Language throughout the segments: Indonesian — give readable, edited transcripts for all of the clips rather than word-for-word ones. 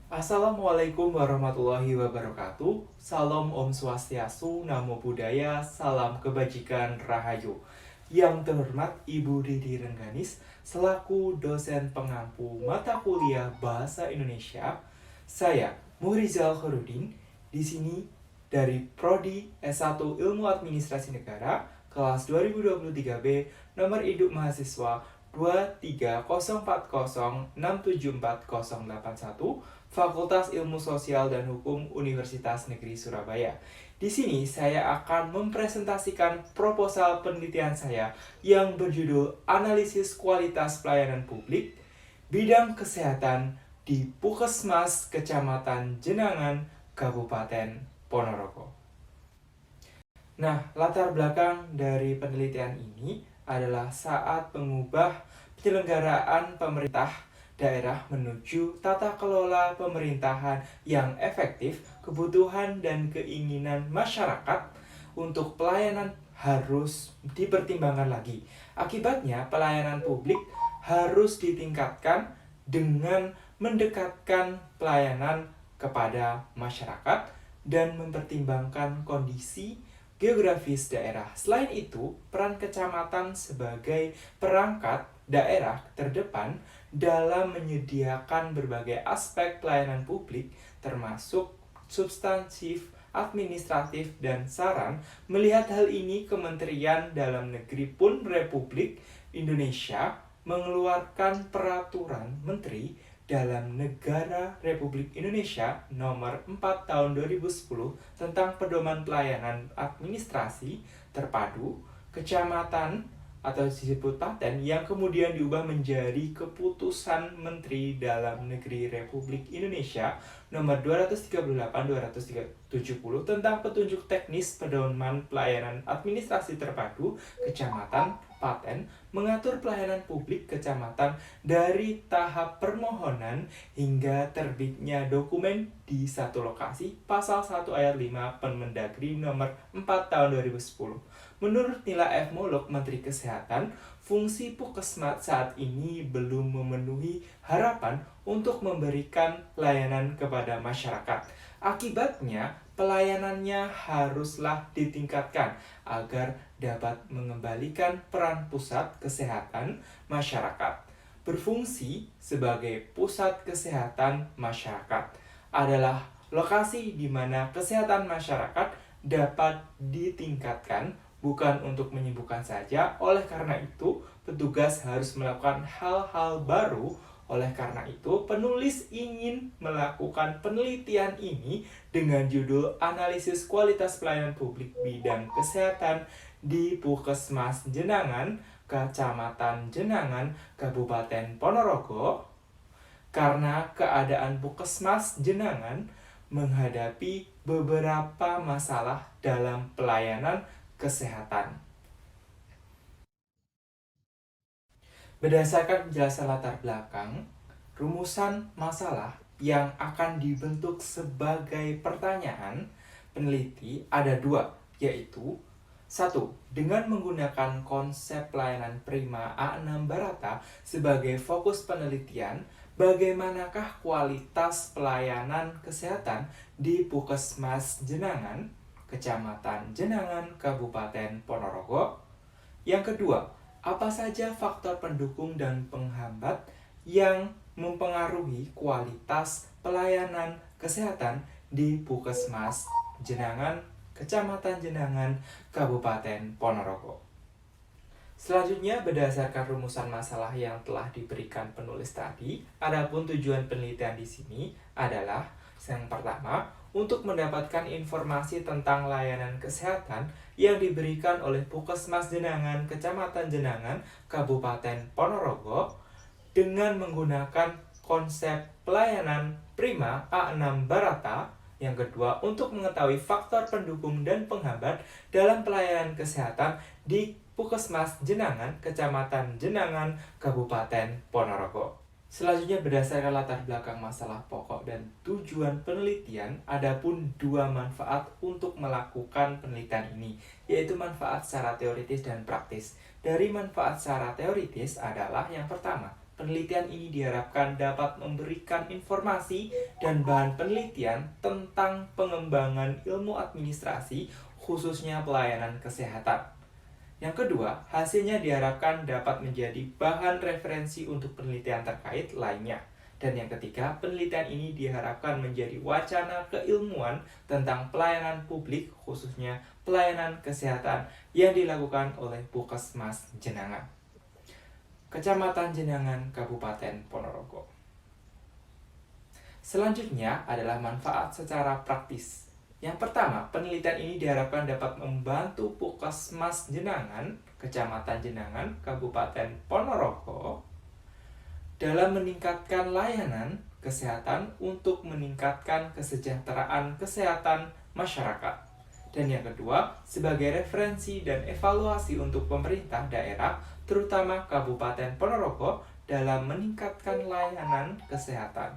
Assalamualaikum warahmatullahi wabarakatuh. Salam Om Swastiastu, Namo Buddhaya, salam kebajikan Rahayu. Yang terhormat Ibu Didi Rengganis, selaku dosen pengampu mata kuliah Bahasa Indonesia, saya Muhrizal Khorudin, di sini dari Prodi S1 Ilmu Administrasi Negara, kelas 2023B, nomor induk mahasiswa 23040674081, Fakultas Ilmu Sosial dan Hukum Universitas Negeri Surabaya. Di sini saya akan mempresentasikan proposal penelitian saya yang berjudul Analisis Kualitas Pelayanan Publik Bidang Kesehatan di Puskesmas Kecamatan Jenangan, Kabupaten Ponorogo. Nah, latar belakang dari penelitian ini adalah saat mengubah penyelenggaraan pemerintah daerah menuju tata kelola pemerintahan yang efektif, kebutuhan dan keinginan masyarakat untuk pelayanan harus dipertimbangkan lagi. Akibatnya, pelayanan publik harus ditingkatkan dengan mendekatkan pelayanan kepada masyarakat dan mempertimbangkan kondisi geografis daerah. Selain itu, peran kecamatan sebagai perangkat daerah terdepan dalam menyediakan berbagai aspek pelayanan publik termasuk substantif, administratif, dan saran. Melihat hal ini, Kementerian Dalam Negeri pun Republik Indonesia mengeluarkan peraturan menteri dalam Negara Republik Indonesia nomor 4 tahun 2010 tentang pedoman pelayanan administrasi terpadu kecamatan atau disebut Paten yang kemudian diubah menjadi Keputusan Menteri Dalam Negeri Republik Indonesia nomor 238/270 tentang petunjuk teknis pedoman pelayanan administrasi terpadu kecamatan Paten mengatur pelayanan publik kecamatan dari tahap permohonan hingga terbitnya dokumen di satu lokasi. Pasal 1 ayat 5 Permendagri nomor 4 tahun 2010. Menurut Nila F. Muluk, Menteri Kesehatan, fungsi Puskesmas saat ini belum memenuhi harapan untuk memberikan layanan kepada masyarakat. Akibatnya, pelayanannya haruslah ditingkatkan agar dapat mengembalikan peran pusat kesehatan masyarakat. Berfungsi sebagai pusat kesehatan masyarakat adalah lokasi di mana kesehatan masyarakat dapat ditingkatkan, bukan untuk menyembuhkan saja. Oleh karena itu, petugas harus melakukan hal-hal baru. Oleh karena itu, penulis ingin melakukan penelitian ini dengan judul Analisis Kualitas Pelayanan Publik Bidang Kesehatan di Puskesmas Jenangan, Kecamatan Jenangan, Kabupaten Ponorogo, karena keadaan Puskesmas Jenangan menghadapi beberapa masalah dalam pelayanan kesehatan. Berdasarkan penjelasan latar belakang, rumusan masalah yang akan dibentuk sebagai pertanyaan peneliti ada dua, yaitu 1. Dengan menggunakan konsep pelayanan prima A6 Barata sebagai fokus penelitian, bagaimanakah kualitas pelayanan kesehatan di Puskesmas Jenangan, Kecamatan Jenangan, Kabupaten Ponorogo? Yang kedua, apa saja faktor pendukung dan penghambat yang mempengaruhi kualitas pelayanan kesehatan di Puskesmas Jenangan, Kecamatan Jenangan, Kabupaten Ponorogo? Selanjutnya, berdasarkan rumusan masalah yang telah diberikan penulis tadi, adapun tujuan penelitian di sini adalah yang pertama, untuk mendapatkan informasi tentang layanan kesehatan yang diberikan oleh Puskesmas Jenangan, Kecamatan Jenangan, Kabupaten Ponorogo dengan menggunakan konsep pelayanan prima A6 Barata. Yang kedua, untuk mengetahui faktor pendukung dan penghambat dalam pelayanan kesehatan di Puskesmas Jenangan, Kecamatan Jenangan, Kabupaten Ponorogo. Selanjutnya, berdasarkan latar belakang masalah pokok dan tujuan penelitian, adapun dua manfaat untuk melakukan penelitian ini, yaitu manfaat secara teoritis dan praktis. Dari manfaat secara teoritis adalah yang pertama, penelitian ini diharapkan dapat memberikan informasi dan bahan penelitian tentang pengembangan ilmu administrasi, khususnya pelayanan kesehatan. Yang kedua, hasilnya diharapkan dapat menjadi bahan referensi untuk penelitian terkait lainnya. Dan yang ketiga, penelitian ini diharapkan menjadi wacana keilmuan tentang pelayanan publik, khususnya pelayanan kesehatan yang dilakukan oleh Puskesmas Jenangan, Kecamatan Jenangan, Kabupaten Ponorogo. Selanjutnya adalah manfaat secara praktis. Yang pertama, penelitian ini diharapkan dapat membantu Puskesmas Jenangan, Kecamatan Jenangan, Kabupaten Ponorogo dalam meningkatkan layanan kesehatan untuk meningkatkan kesejahteraan kesehatan masyarakat. Dan yang kedua, sebagai referensi dan evaluasi untuk pemerintah daerah, terutama Kabupaten Ponorogo, dalam meningkatkan layanan kesehatan.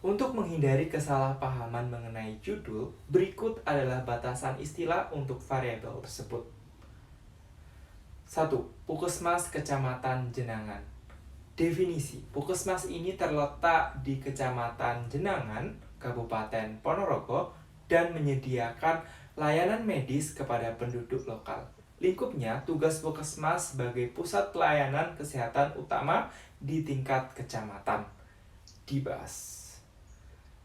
Untuk menghindari kesalahpahaman mengenai judul, berikut adalah batasan istilah untuk variabel tersebut. 1. Puskesmas Kecamatan Jenangan. Definisi, Puskesmas ini terletak di Kecamatan Jenangan, Kabupaten Ponorogo, dan menyediakan layanan medis kepada penduduk lokal. Lingkupnya, tugas Puskesmas sebagai pusat pelayanan kesehatan utama di tingkat kecamatan. Dibahas.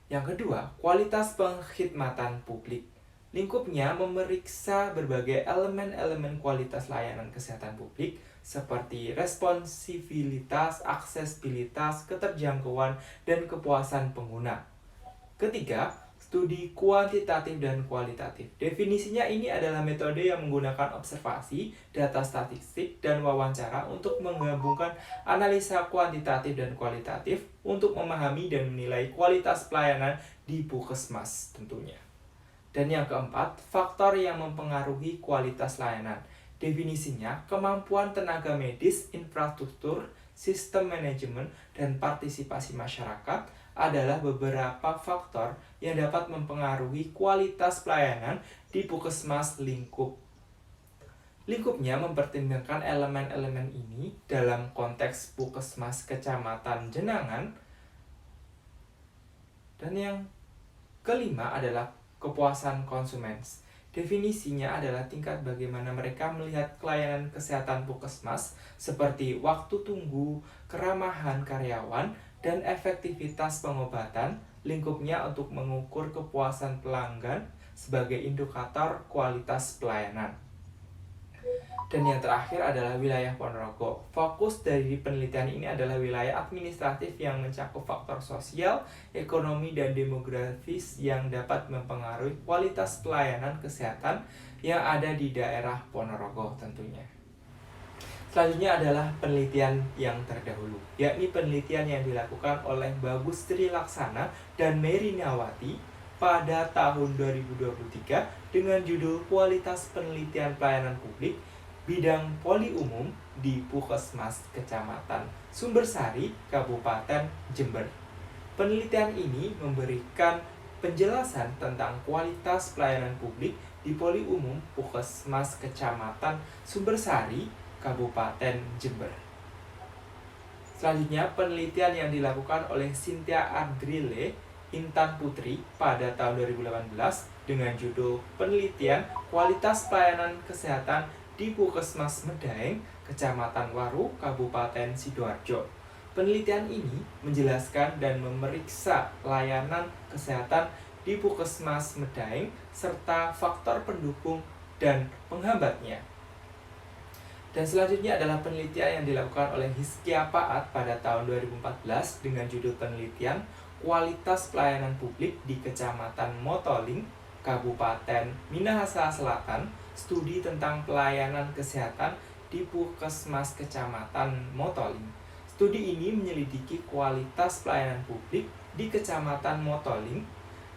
Yang kedua, kualitas pengkhidmatan publik. Lingkupnya memeriksa berbagai elemen-elemen kualitas layanan kesehatan publik seperti responsivitas, aksesibilitas, keterjangkauan, dan kepuasan pengguna. Ketiga, studi kuantitatif dan kualitatif. Definisinya ini adalah metode yang menggunakan observasi, data statistik, dan wawancara untuk menggabungkan analisa kuantitatif dan kualitatif untuk memahami dan menilai kualitas pelayanan di Puskesmas tentunya. Dan yang keempat, faktor yang mempengaruhi kualitas layanan. Definisinya, kemampuan tenaga medis, infrastruktur, sistem manajemen, dan partisipasi masyarakat adalah beberapa faktor yang dapat mempengaruhi kualitas pelayanan di Puskesmas lingkup. Lingkupnya mempertimbangkan elemen-elemen ini dalam konteks Puskesmas Kecamatan Jenangan. Dan yang kelima adalah kepuasan konsumen. Definisinya adalah tingkat bagaimana mereka melihat pelayanan kesehatan Puskesmas seperti waktu tunggu, keramahan karyawan, dan efektivitas pengobatan. Lingkupnya untuk mengukur kepuasan pelanggan sebagai indikator kualitas pelayanan. Dan yang terakhir adalah wilayah Ponorogo. Fokus dari penelitian ini adalah wilayah administratif yang mencakup faktor sosial, ekonomi, dan demografis yang dapat mempengaruhi kualitas pelayanan kesehatan yang ada di daerah Ponorogo tentunya. Selanjutnya adalah penelitian yang terdahulu, yakni penelitian yang dilakukan oleh Bagus Tri Laksana dan Mary Nawati pada tahun 2023 dengan judul Kualitas Penelitian Pelayanan Publik Bidang Poli Umum di Puskesmas Kecamatan Sumbersari, Kabupaten Jember. Penelitian ini memberikan penjelasan tentang kualitas pelayanan publik di Poli Umum Puskesmas Kecamatan Sumbersari, Kabupaten Jember. Selanjutnya, penelitian yang dilakukan oleh Cynthia Ardrile Intan Putri pada tahun 2018 dengan judul Penelitian Kualitas Pelayanan Kesehatan di Puskesmas Medaeng, Kecamatan Waru, Kabupaten Sidoarjo. Penelitian ini menjelaskan dan memeriksa layanan kesehatan di Puskesmas Medaeng serta faktor pendukung dan penghambatnya. Dan selanjutnya adalah penelitian yang dilakukan oleh Hizkia Paat pada tahun 2014 dengan judul penelitian Kualitas Pelayanan Publik di Kecamatan Motoling, Kabupaten Minahasa Selatan, studi tentang pelayanan kesehatan di Puskesmas Kecamatan Motoling. Studi ini menyelidiki kualitas pelayanan publik di Kecamatan Motoling,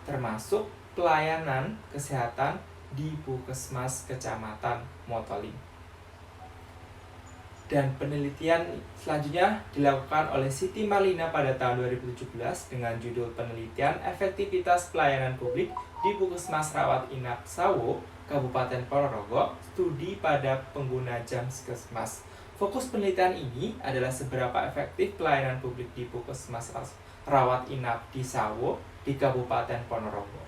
termasuk pelayanan kesehatan di Puskesmas Kecamatan Motoling. Dan penelitian selanjutnya dilakukan oleh Siti Marlina pada tahun 2017 dengan judul penelitian efektivitas pelayanan publik di Puskesmas Rawat Inap Sawo, Kabupaten Ponorogo, studi pada pengguna jam Puskesmas. Fokus penelitian ini adalah seberapa efektif pelayanan publik di Puskesmas Rawat Inap di Sawo di Kabupaten Ponorogo.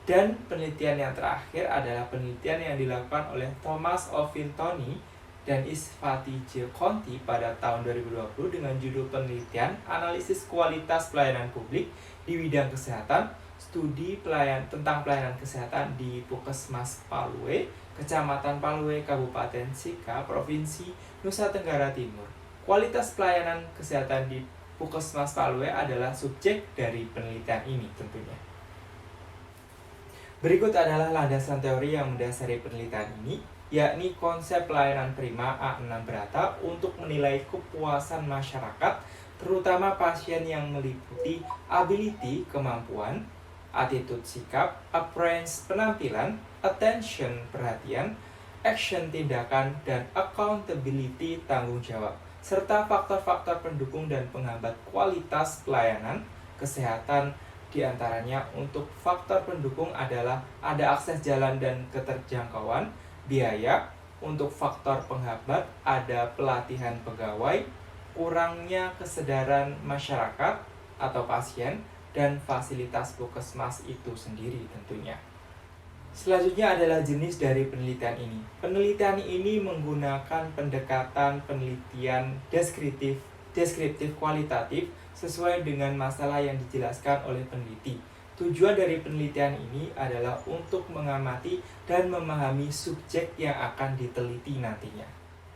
Dan penelitian yang terakhir adalah penelitian yang dilakukan oleh Thomas Ovintoni dan Isfati J. Conti pada tahun 2020 dengan judul penelitian Analisis Kualitas Pelayanan Publik di Bidang Kesehatan, Studi tentang pelayanan kesehatan di Puskesmas Palue, Kecamatan Palue, Kabupaten Sika, Provinsi Nusa Tenggara Timur. Kualitas pelayanan kesehatan di Puskesmas Palue adalah subjek dari penelitian ini tentunya. Berikut adalah landasan teori yang mendasari penelitian ini, yakni konsep pelayanan prima A6 Brata untuk menilai kepuasan masyarakat, terutama pasien yang meliputi ability, kemampuan, attitude, sikap, appearance, penampilan, attention, perhatian, action, tindakan, dan accountability, tanggung jawab, serta faktor-faktor pendukung dan penghambat kualitas pelayanan kesehatan. Di antaranya untuk faktor pendukung adalah ada akses jalan dan keterjangkauan, biaya. Untuk faktor penghambat ada pelatihan pegawai, kurangnya kesadaran masyarakat atau pasien, dan fasilitas puskesmas itu sendiri tentunya. Selanjutnya adalah jenis dari penelitian ini. Penelitian ini menggunakan pendekatan penelitian deskriptif kualitatif sesuai dengan masalah yang dijelaskan oleh peneliti. Tujuan dari penelitian ini adalah untuk mengamati dan memahami subjek yang akan diteliti nantinya.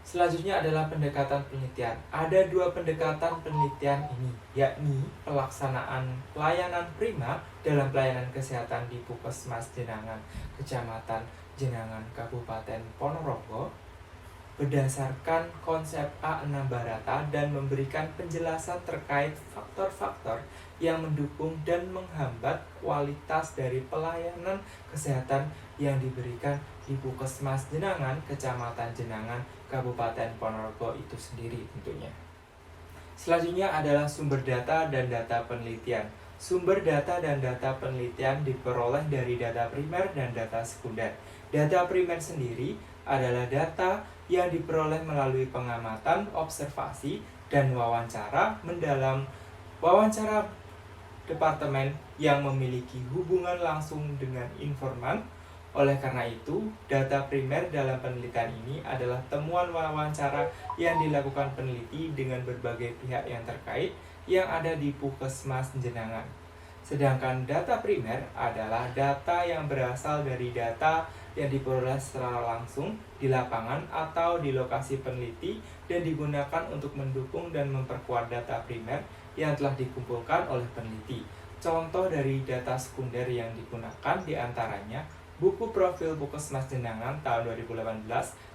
Selanjutnya adalah pendekatan penelitian. Ada dua pendekatan penelitian ini, yakni pelaksanaan pelayanan prima dalam pelayanan kesehatan di Puskesmas Jenangan, Kecamatan Jenangan, Kabupaten Ponorogo, berdasarkan konsep A6 Barata dan memberikan penjelasan terkait faktor-faktor yang mendukung dan menghambat kualitas dari pelayanan kesehatan yang diberikan di Puskesmas Jenangan, Kecamatan Jenangan, Kabupaten Ponorogo itu sendiri tentunya. Selanjutnya adalah sumber data dan data penelitian. Sumber data dan data penelitian diperoleh dari data primer dan data sekunder. Data primer sendiri adalah data yang diperoleh melalui pengamatan, observasi, dan wawancara mendalam wawancara departemen yang memiliki hubungan langsung dengan informan. Oleh karena itu, data primer dalam penelitian ini adalah temuan wawancara yang dilakukan peneliti dengan berbagai pihak yang terkait yang ada di Puskesmas Jenangan. Sedangkan data primer adalah data yang berasal dari data yang diperoleh secara langsung di lapangan atau di lokasi peneliti dan digunakan untuk mendukung dan memperkuat data primer yang telah dikumpulkan oleh peneliti. Contoh dari data sekunder yang digunakan diantaranya buku profil Puskesmas Jenangan tahun 2018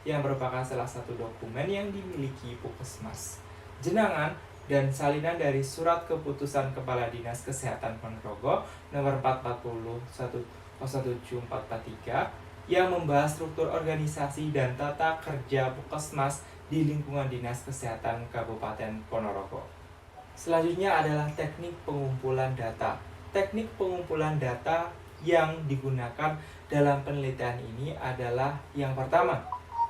yang merupakan salah satu dokumen yang dimiliki Puskesmas Jenangan dan salinan dari Surat Keputusan Kepala Dinas Kesehatan Ponorogo nomor 4401743 yang membahas struktur organisasi dan tata kerja Puskesmas di lingkungan Dinas Kesehatan Kabupaten Ponorogo. Selanjutnya adalah teknik pengumpulan data. Teknik pengumpulan data yang digunakan dalam penelitian ini adalah yang pertama,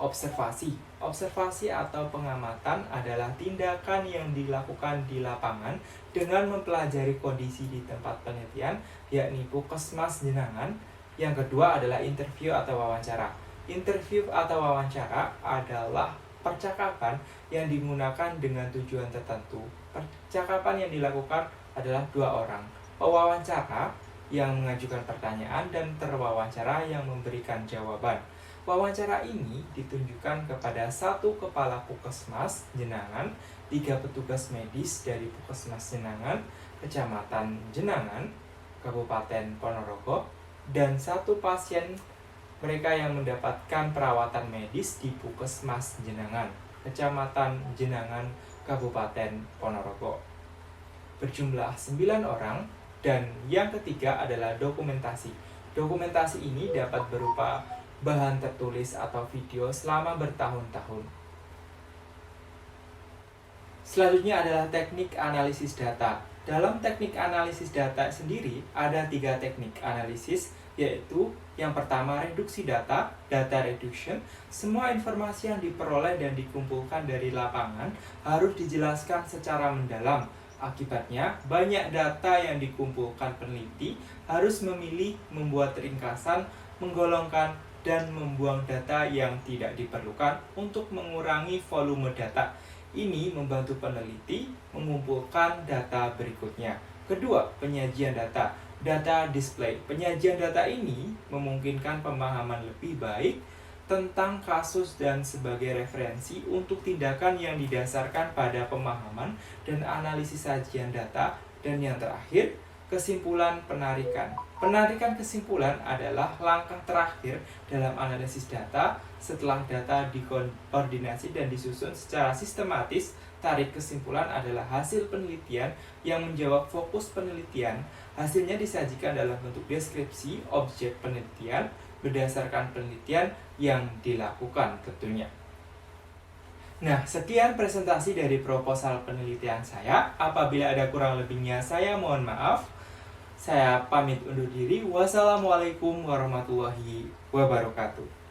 observasi. Observasi atau pengamatan adalah tindakan yang dilakukan di lapangan dengan mempelajari kondisi di tempat penelitian, yakni Puskesmas Jenangan. Yang kedua adalah interview atau wawancara. Interview atau wawancara adalah percakapan yang digunakan dengan tujuan tertentu. Percakapan yang dilakukan adalah dua orang. Pewawancara yang mengajukan pertanyaan dan terwawancara yang memberikan jawaban. Wawancara ini ditunjukkan kepada satu kepala Puskesmas Jenangan, 3 petugas medis dari Puskesmas Jenangan, Kecamatan Jenangan, Kabupaten Ponorogo, dan 1 pasien mereka yang mendapatkan perawatan medis di Puskesmas Jenangan, Kecamatan Jenangan, Kabupaten Ponorogo. Berjumlah 9 orang, dan yang ketiga adalah dokumentasi. Dokumentasi ini dapat berupa bahan tertulis atau video selama bertahun-tahun. Selanjutnya adalah teknik analisis data. Dalam teknik analisis data sendiri, ada 3 teknik analisis yaitu yang pertama reduksi data, data reduction. Semua informasi yang diperoleh dan dikumpulkan dari lapangan harus dijelaskan secara mendalam. Akibatnya, banyak data yang dikumpulkan peneliti harus memilih, membuat ringkasan, menggolongkan, dan membuang data yang tidak diperlukan untuk mengurangi volume data. Ini membantu peneliti mengumpulkan data berikutnya. Kedua, penyajian data. Data display. Penyajian data ini memungkinkan pemahaman lebih baik tentang kasus dan sebagai referensi untuk tindakan yang didasarkan pada pemahaman dan analisis sajian data. Dan yang terakhir, kesimpulan penarikan. Penarikan kesimpulan adalah langkah terakhir dalam analisis data. Setelah data dikoordinasi dan disusun secara sistematis, tarik kesimpulan adalah hasil penelitian yang menjawab fokus penelitian. Hasilnya disajikan dalam bentuk deskripsi objek penelitian berdasarkan penelitian yang dilakukan tentunya. Nah, sekian presentasi dari proposal penelitian saya. Apabila ada kurang lebihnya, saya mohon maaf. Saya pamit undur diri. Wassalamualaikum warahmatullahi wabarakatuh.